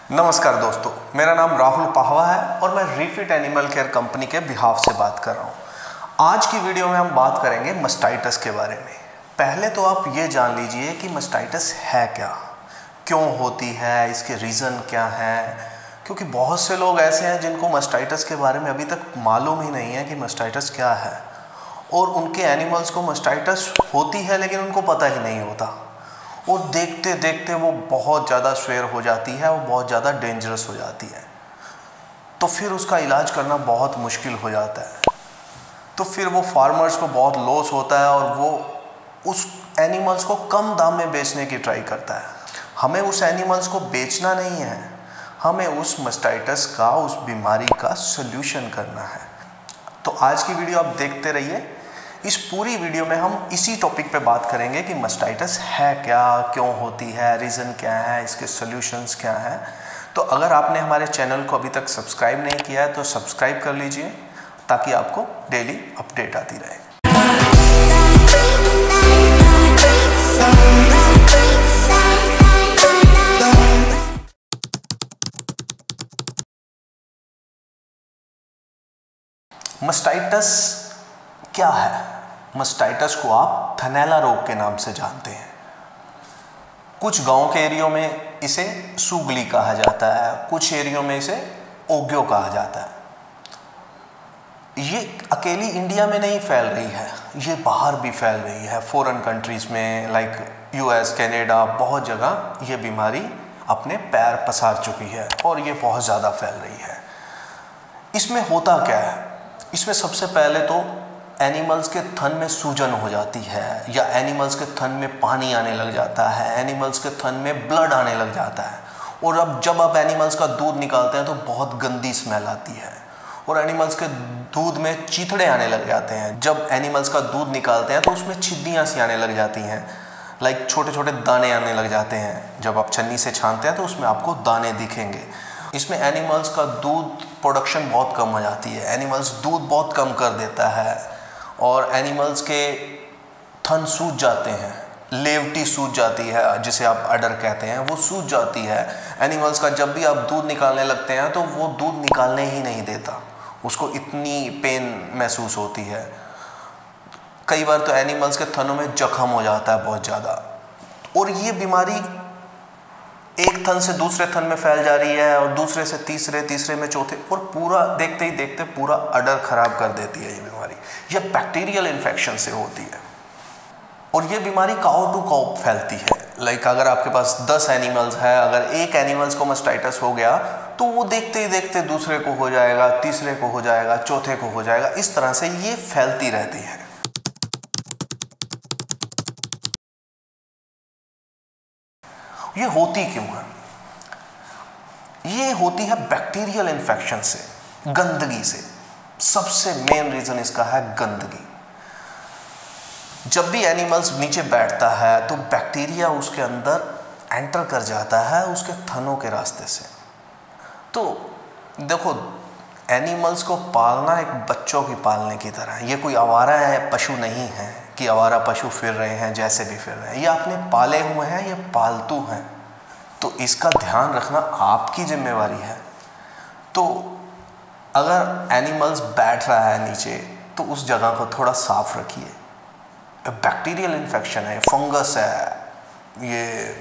नमस्कार दोस्तों, मेरा नाम राहुल पाहवा है और मैं रीफिट एनिमल केयर कंपनी के बिहाफ से बात कर रहा हूँ। आज की वीडियो में हम बात करेंगे मस्टाइटिस के बारे में। पहले तो आप ये जान लीजिए कि मस्टाइटिस है क्या, क्यों होती है, इसके रीज़न क्या है, क्योंकि बहुत से लोग ऐसे हैं जिनको मस्टाइटिस के बारे में अभी तक मालूम ही नहीं है कि मस्टाइटिस क्या है, और उनके एनिमल्स को मस्टाइटिस होती है लेकिन उनको पता ही नहीं होता, और देखते देखते वो बहुत ज़्यादा स्वेयर हो जाती है, वो बहुत ज़्यादा डेंजरस हो जाती है, तो फिर उसका इलाज करना बहुत मुश्किल हो जाता है। तो फिर वो फार्मर्स को बहुत लॉस होता है और वो उस एनिमल्स को कम दाम में बेचने की ट्राई करता है। हमें उस एनिमल्स को बेचना नहीं है, हमें उस मस्टाइटिस का, उस बीमारी का सल्यूशन करना है। तो आज की वीडियो आप देखते रहिए। इस पूरी वीडियो में हम इसी टॉपिक पे बात करेंगे कि मस्टाइटिस है क्या, क्यों होती है, रीज़न क्या है, इसके सॉल्यूशंस क्या हैं। तो अगर आपने हमारे चैनल को अभी तक सब्सक्राइब नहीं किया है तो सब्सक्राइब कर लीजिए ताकि आपको डेली अपडेट आती रहे। मस्टाइटिस क्या है? मस्टाइटिस को आप थनैला रोग के नाम से जानते हैं। कुछ गांव के एरियो में इसे सुगली कहा जाता है, कुछ एरियो में इसे ओग्यो कहा जाता है। ये अकेली इंडिया में नहीं फैल रही है, ये बाहर भी फैल रही है। फॉरेन कंट्रीज़ में लाइक यूएस, कनाडा, बहुत जगह ये बीमारी अपने पैर पसार चुकी है और ये बहुत ज़्यादा फैल रही है। इसमें होता क्या है? इसमें सबसे पहले तो एनिमल्स के थन में सूजन हो जाती है, या एनिमल्स के थन में पानी आने लग जाता है, एनिमल्स के थन में ब्लड आने लग जाता है, और अब जब आप एनिमल्स का दूध निकालते हैं तो बहुत गंदी स्मेल आती है, और एनिमल्स के दूध में चीथड़े आने लग जाते हैं। जब एनिमल्स का दूध निकालते हैं तो उसमें छिद्दियाँ सी आने लग जाती हैं, लाइक छोटे छोटे दाने आने लग जाते हैं। जब आप छन्नी से छानते हैं तो उसमें आपको दाने दिखेंगे। इसमें एनिमल्स का दूध प्रोडक्शन बहुत कम हो जाती है, एनिमल्स दूध बहुत कम कर देता है, और एनिमल्स के थन सूज जाते हैं, लेवटी सूज जाती है, जिसे आप अडर कहते हैं, वो सूज जाती है। एनिमल्स का जब भी आप दूध निकालने लगते हैं तो वो दूध निकालने ही नहीं देता, उसको इतनी पेन महसूस होती है। कई बार तो एनिमल्स के थनों में जख्म हो जाता है बहुत ज़्यादा, और ये बीमारी एक थन से दूसरे थन में फैल जा रही है, और दूसरे से तीसरे, तीसरे में चौथे, और पूरा देखते ही देखते पूरा अडर खराब कर देती है ये बीमारी। ये बैक्टीरियल इन्फेक्शन से होती है, और ये बीमारी काउ टू काउ फैलती है। लाइक अगर आपके पास 10 एनिमल्स है, अगर एक एनिमल्स को मस्टाइटिस हो गया तो वो देखते ही देखते दूसरे को हो जाएगा, तीसरे को हो जाएगा, चौथे को हो जाएगा। इस तरह से ये फैलती रहती है। ये होती क्यों है? ये होती है बैक्टीरियल इन्फेक्शन से, गंदगी से। सबसे मेन रीजन इसका है गंदगी। जब भी एनिमल्स नीचे बैठता है तो बैक्टीरिया उसके अंदर एंटर कर जाता है उसके थनों के रास्ते से। तो देखो, एनिमल्स को पालना एक बच्चों की पालने की तरह है। ये कोई आवारा है पशु नहीं है कि आवारा पशु फिर रहे हैं जैसे भी फिर रहे हैं। ये आपने पाले हुए हैं, ये पालतू हैं, तो इसका ध्यान रखना आपकी जिम्मेवारी है। तो अगर एनिमल्स बैठ रहा है नीचे तो उस जगह को थोड़ा साफ रखिए। बैक्टीरियल इन्फेक्शन है, फंगस है, ये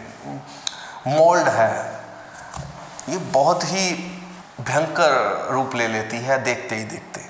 मोल्ड है, ये बहुत ही भयंकर रूप ले लेती है देखते ही देखते।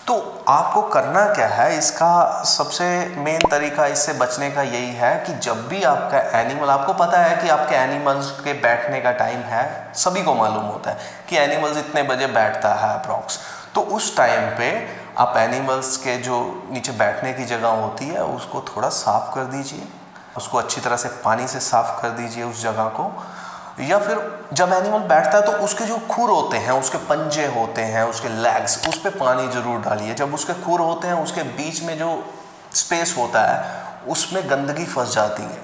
तो आपको करना क्या है? इसका सबसे मेन तरीका इससे बचने का यही है कि जब भी आपका एनिमल, आपको पता है कि आपके एनिमल्स के बैठने का टाइम है, सभी को मालूम होता है कि एनिमल्स इतने बजे बैठता है अप्रॉक्स, तो उस टाइम पे आप एनिमल्स के जो नीचे बैठने की जगह होती है उसको थोड़ा साफ़ कर दीजिए, उसको अच्छी तरह से पानी से साफ़ कर दीजिए उस जगह को। या फिर जब एनिमल बैठता है तो उसके जो खुर होते हैं, उसके पंजे होते हैं, उसके लेग्स, उस पर पानी ज़रूर डालिए। जब उसके खुर होते हैं उसके बीच में जो स्पेस होता है उसमें गंदगी फंस जाती है।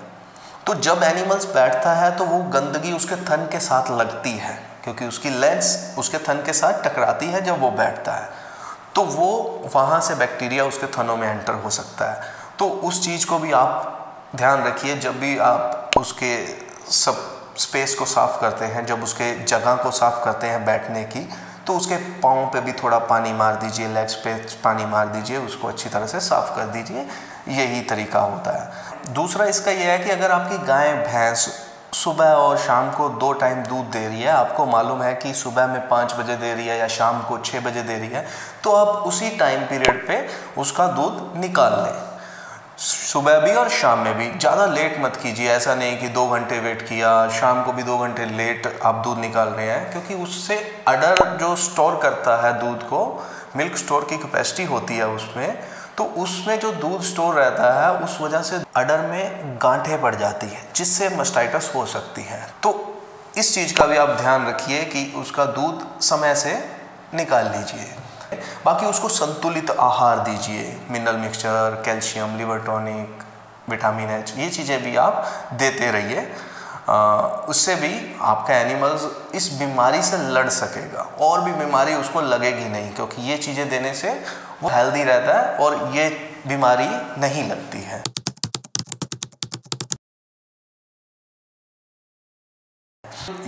तो जब एनिमल्स बैठता है तो वो गंदगी उसके थन के साथ लगती है, क्योंकि उसकी लेग्स उसके थन के साथ टकराती है जब वो बैठता है, तो वो वहाँ से बैक्टीरिया उसके थनों में एंटर हो सकता है। तो उस चीज़ को भी आप ध्यान रखिए जब भी आप उसके सब स्पेस को साफ़ करते हैं, जब उसके जगह को साफ़ करते हैं बैठने की, तो उसके पाँव पे भी थोड़ा पानी मार दीजिए, लेग्स पे पानी मार दीजिए, उसको अच्छी तरह से साफ़ कर दीजिए। यही तरीका होता है। दूसरा इसका यह है कि अगर आपकी गाय भैंस सुबह और शाम को 2 टाइम दूध दे रही है, आपको मालूम है कि सुबह में 5 बजे दे रही है या शाम को 6 बजे दे रही है, तो आप उसी टाइम पीरियड पे उसका दूध निकाल लें, सुबह भी और शाम में भी। ज़्यादा लेट मत कीजिए, ऐसा नहीं कि 2 घंटे वेट किया, शाम को भी 2 घंटे लेट आप दूध निकाल रहे हैं, क्योंकि उससे अडर जो स्टोर करता है दूध को, मिल्क स्टोर की कैपेसिटी होती है उसमें, तो उसमें जो दूध स्टोर रहता है उस वजह से अडर में गांठें पड़ जाती हैं, जिससे मास्टाइटिस हो सकती है। तो इस चीज़ का भी आप ध्यान रखिए कि उसका दूध समय से निकाल लीजिए। बाकी उसको संतुलित आहार दीजिए, mineral mixture, calcium, liver tonic, vitamin H, ये चीज़ें भी आप देते रहिए। उससे भी आपका एनिमल्स इस बीमारी से लड़ सकेगा और भी बीमारी उसको लगेगी नहीं, क्योंकि ये चीज़ें देने से वो हेल्दी रहता है और ये बीमारी नहीं लगती है।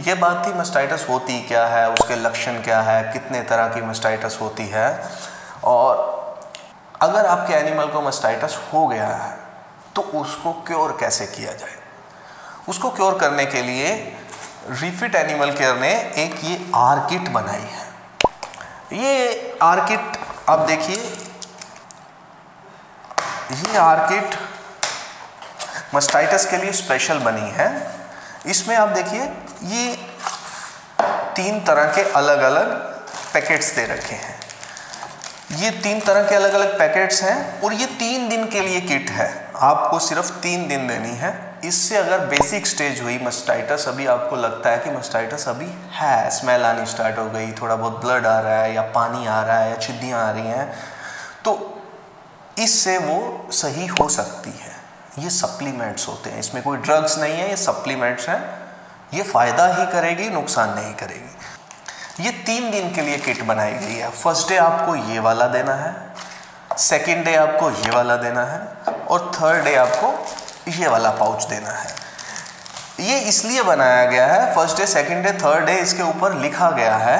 ये बात थी मास्टाइटिस होती क्या है, उसके लक्षण क्या है, कितने तरह की मास्टाइटिस होती है, और अगर आपके एनिमल को मास्टाइटिस हो गया है तो उसको क्योर कैसे किया जाए। उसको क्योर करने के लिए रिफिट एनिमल केयर ने एक ये आर किट बनाई है। ये आर किट आप देखिए, ये आर किट मास्टाइटिस के लिए स्पेशल बनी है। इसमें आप देखिए ये 3 तरह के अलग अलग पैकेट्स दे रखे हैं। ये 3 तरह के अलग अलग पैकेट्स हैं और ये 3 दिन के लिए किट है, आपको सिर्फ 3 दिन देनी है। इससे अगर बेसिक स्टेज हुई मास्टाइटिस, अभी आपको लगता है कि मास्टाइटिस अभी है, स्मेल आनी स्टार्ट हो गई, थोड़ा बहुत ब्लड आ रहा है या पानी आ रहा है या छिद्दियाँ आ रही हैं, तो इससे वो सही हो सकती है। ये सप्लीमेंट्स होते हैं, इसमें कोई ड्रग्स नहीं है, ये सप्लीमेंट्स हैं। ये फ़ायदा ही करेगी, नुकसान नहीं करेगी। ये 3 दिन के लिए किट बनाई गई है। फर्स्ट डे आपको ये वाला देना है, सेकेंड डे आपको ये वाला देना है, और थर्ड डे आपको ये वाला पाउच देना है। ये इसलिए बनाया गया है, first day, second day, third day इसके ऊपर लिखा गया है,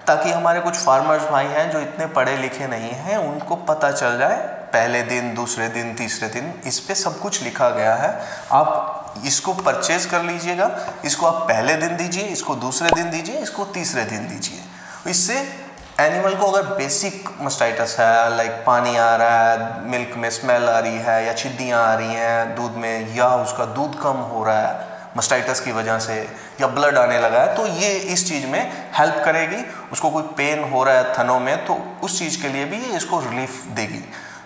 ताकि हमारे कुछ फार्मर्स भाई हैं जो इतने पढ़े लिखे नहीं हैं, उनको पता चल जाए। पहले दिन, दूसरे दिन, तीसरे दिन, इस पे सब कुछ लिखा गया है। आप इसको परचेज कर लीजिएगा, इसको आप पहले दिन दीजिए, इसको दूसरे दिन दीजिए, इसको तीसरे दिन दीजिए। इससे एनिमल को अगर बेसिक मास्टाइटिस है, लाइक पानी आ रहा है, मिल्क में स्मेल आ रही है, या छिद्दियाँ आ रही हैं दूध में, या उसका दूध कम हो रहा है मास्टाइटिस की वजह से, या ब्लड आने लगा है, तो ये इस चीज़ में हेल्प करेगी। उसको कोई पेन हो रहा है थनों में, तो उस चीज़ के लिए भी ये इसको रिलीफ देगी।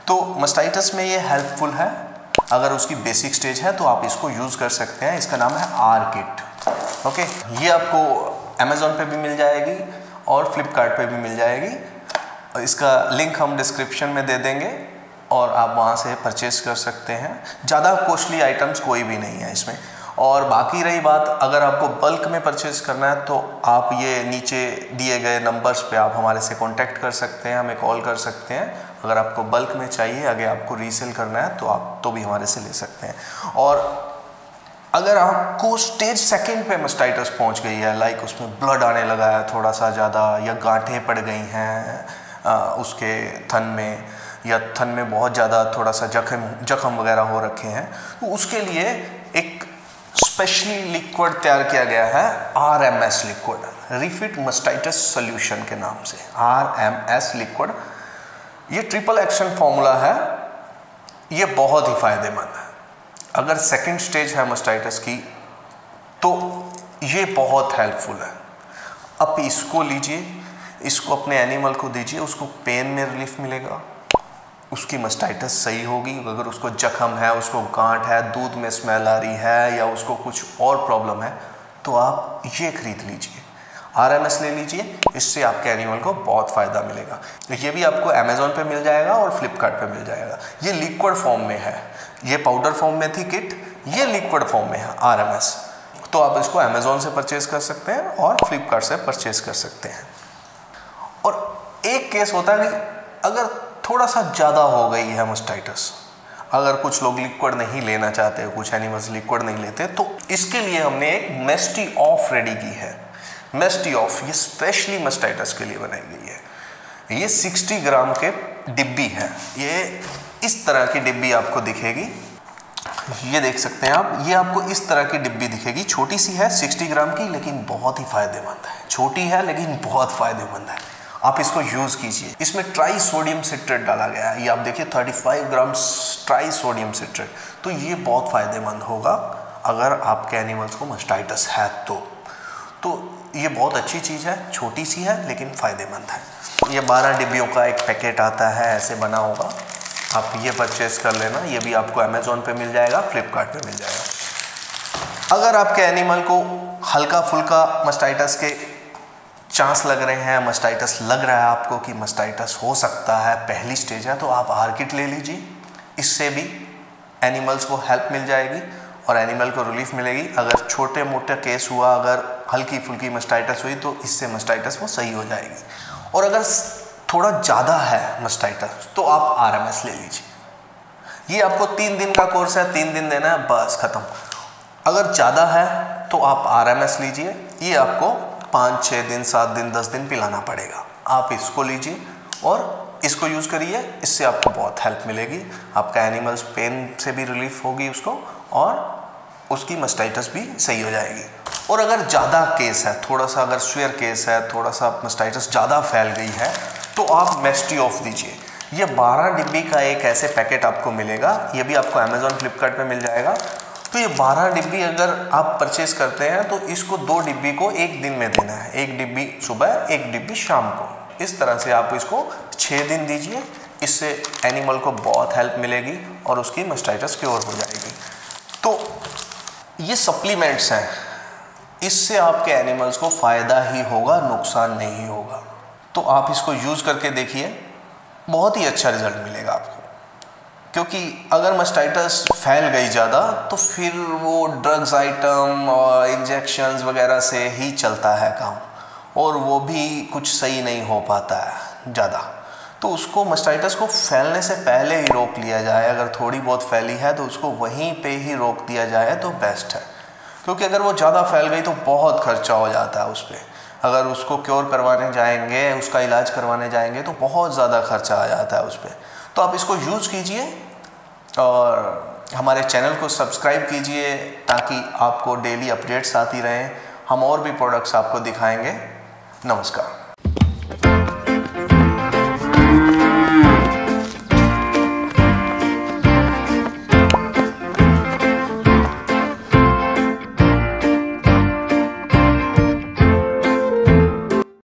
तो मास्टाइटिस में ये हेल्पफुल है। अगर उसकी बेसिक स्टेज है तो आप इसको यूज़ कर सकते हैं। इसका नाम है आर किट। ओके, ये आपको अमेज़ॉन पे भी मिल जाएगी और फ्लिपकार्ट पे भी मिल जाएगी। इसका लिंक हम डिस्क्रिप्शन में दे देंगे और आप वहाँ से परचेज कर सकते हैं। ज़्यादा कॉस्टली आइटम्स कोई भी नहीं है इसमें। और बाकी रही बात, अगर आपको बल्क में परचेज करना है तो आप ये नीचे दिए गए नंबर्स पे आप हमारे से कांटेक्ट कर सकते हैं, हमें कॉल कर सकते हैं। अगर आपको बल्क में चाहिए, अगर आपको रीसेल करना है तो आप तो भी हमारे से ले सकते हैं। और अगर आपको स्टेज सेकंड पे मास्टाइटिस पहुंच गई है, लाइक उसमें ब्लड आने लगा है थोड़ा सा ज़्यादा, या गांठें पड़ गई हैं उसके थन में, या थन में बहुत ज़्यादा थोड़ा सा जख्म वगैरह हो रखे हैं, तो उसके लिए एक स्पेशली लिक्विड तैयार किया गया है, RMS liquid, refit mastitis solution के नाम से, RMS लिक्विड। ये ट्रिपल एक्शन फॉर्मूला है, ये बहुत ही फायदेमंद है। अगर सेकंड स्टेज है मास्टाइटिस की तो ये बहुत हेल्पफुल है। आप इसको लीजिए, इसको अपने एनिमल को दीजिए, उसको पेन में रिलीफ मिलेगा, उसकी मास्टाइटिस सही होगी। अगर उसको जख्म है, उसको गांठ है, दूध में स्मेल आ रही है, या उसको कुछ और प्रॉब्लम है, तो आप ये खरीद लीजिए, RMS ले लीजिए। इससे आपके एनिमल को बहुत फ़ायदा मिलेगा। ये भी आपको अमेज़ॉन पे मिल जाएगा और फ्लिपकार्ट पे मिल जाएगा। ये लिक्विड फॉर्म में है, ये पाउडर फॉर्म में थी किट, ये लिक्विड फॉर्म में है RMS। तो आप इसको अमेज़ॉन से परचेज़ कर सकते हैं और फ्लिपकार्ट से परचेज़ कर सकते हैं। और एक केस होता है कि अगर थोड़ा सा ज़्यादा हो गई है मास्टाइटिस, अगर कुछ लोग लिक्विड नहीं लेना चाहते, कुछ एनिमल्स लिक्विड नहीं लेते, तो इसके लिए हमने एक मेस्टी ऑफ रेडी की है। मेस्टी ऑफ ये स्पेशली मास्टाइटिस के लिए बनाई गई है। ये 60 ग्राम के डिब्बी है। ये इस तरह की डिब्बी आपको दिखेगी, ये देख सकते हैं आप। ये आपको इस तरह की डिब्बी दिखेगी, छोटी सी है 60 ग्राम की, लेकिन बहुत ही फायदेमंद है। छोटी है लेकिन बहुत फायदेमंद है, आप इसको यूज़ कीजिए। इसमें ट्राई सोडियम सिट्रेट डाला गया है, ये आप देखिए 35 ग्राम ट्राई सोडियम सिट्रेट। तो ये बहुत फ़ायदेमंद होगा अगर आपके एनिमल्स को मास्टाइटिस है तो ये बहुत अच्छी चीज़ है, छोटी सी है लेकिन फ़ायदेमंद है। ये 12 डिब्बियों का एक पैकेट आता है, ऐसे बना होगा, आप ये परचेज़ कर लेना। ये भी आपको अमेज़ॉन पे मिल जाएगा, फ्लिपकार्ट पे मिल जाएगा। अगर आपके एनिमल को हल्का फुल्का मास्टाइटिस के चांस लग रहे हैं, मास्टाइटिस लग रहा है आपको कि मास्टाइटिस हो सकता है, पहली स्टेज है, तो आप आर्किट ले लीजिए। इससे भी एनिमल्स को हेल्प मिल जाएगी और एनिमल को रिलीफ मिलेगी। अगर छोटे मोटे केस हुआ, अगर हल्की फुल्की मास्टाइटिस हुई, तो इससे मास्टाइटिस वो सही हो जाएगी। और अगर थोड़ा ज़्यादा है मास्टाइटिस तो आप RMS ले लीजिए। ये आपको 3 दिन का कोर्स है, 3 दिन देना है, बस ख़त्म। अगर ज़्यादा है तो आप RMS लीजिए। ये आपको 5, 6 दिन, 7 दिन, 10 दिन पिलाना पड़ेगा। आप इसको लीजिए और इसको यूज़ करिए, इससे आपको बहुत हेल्प मिलेगी। आपका एनिमल्स पेन से भी रिलीफ होगी उसको, और उसकी मास्टाइटिस भी सही हो जाएगी। और अगर ज़्यादा केस है, थोड़ा सा अगर स्वेयर केस है, थोड़ा सा मास्टाइटिस ज़्यादा फैल गई है, तो आप मेस्टी ऑफ दीजिए। ये 12 डिब्बी का एक ऐसे पैकेट आपको मिलेगा, ये भी आपको अमेज़ॉन फ्लिपकार्ट पे मिल जाएगा। तो ये 12 डिब्बी अगर आप परचेज़ करते हैं तो इसको 2 डिब्बी को एक दिन में देना है, 1 डिब्बी सुबह, 1 डिब्बी शाम को। इस तरह से आप इसको 6 दिन दीजिए। इससे एनिमल को बहुत हेल्प मिलेगी और उसकी मास्टाइटिस क्योर हो जाएगी। तो ये सप्लीमेंट्स हैं, इससे आपके एनिमल्स को फ़ायदा ही होगा, नुकसान नहीं होगा। तो आप इसको यूज़ करके देखिए, बहुत ही अच्छा रिज़ल्ट मिलेगा आपको। क्योंकि अगर मास्टाइटिस फैल गई ज़्यादा तो फिर वो ड्रग्स आइटम और इंजेक्शंस वगैरह से ही चलता है काम, और वो भी कुछ सही नहीं हो पाता है ज़्यादा। तो उसको मास्टाइटिस को फैलने से पहले ही रोक लिया जाए। अगर थोड़ी बहुत फैली है तो उसको वहीं पे ही रोक दिया जाए तो बेस्ट है। क्योंकि अगर वो ज़्यादा फैल गई तो बहुत खर्चा हो जाता है उस पर। अगर उसको क्योर करवाने जाएंगे, उसका इलाज करवाने जाएंगे, तो बहुत ज़्यादा खर्चा आ जाता है उस पर। तो आप इसको यूज़ कीजिए और हमारे चैनल को सब्सक्राइब कीजिए ताकि आपको डेली अपडेट्स आती रहें। हम और भी प्रोडक्ट्स आपको दिखाएंगे। नमस्कार।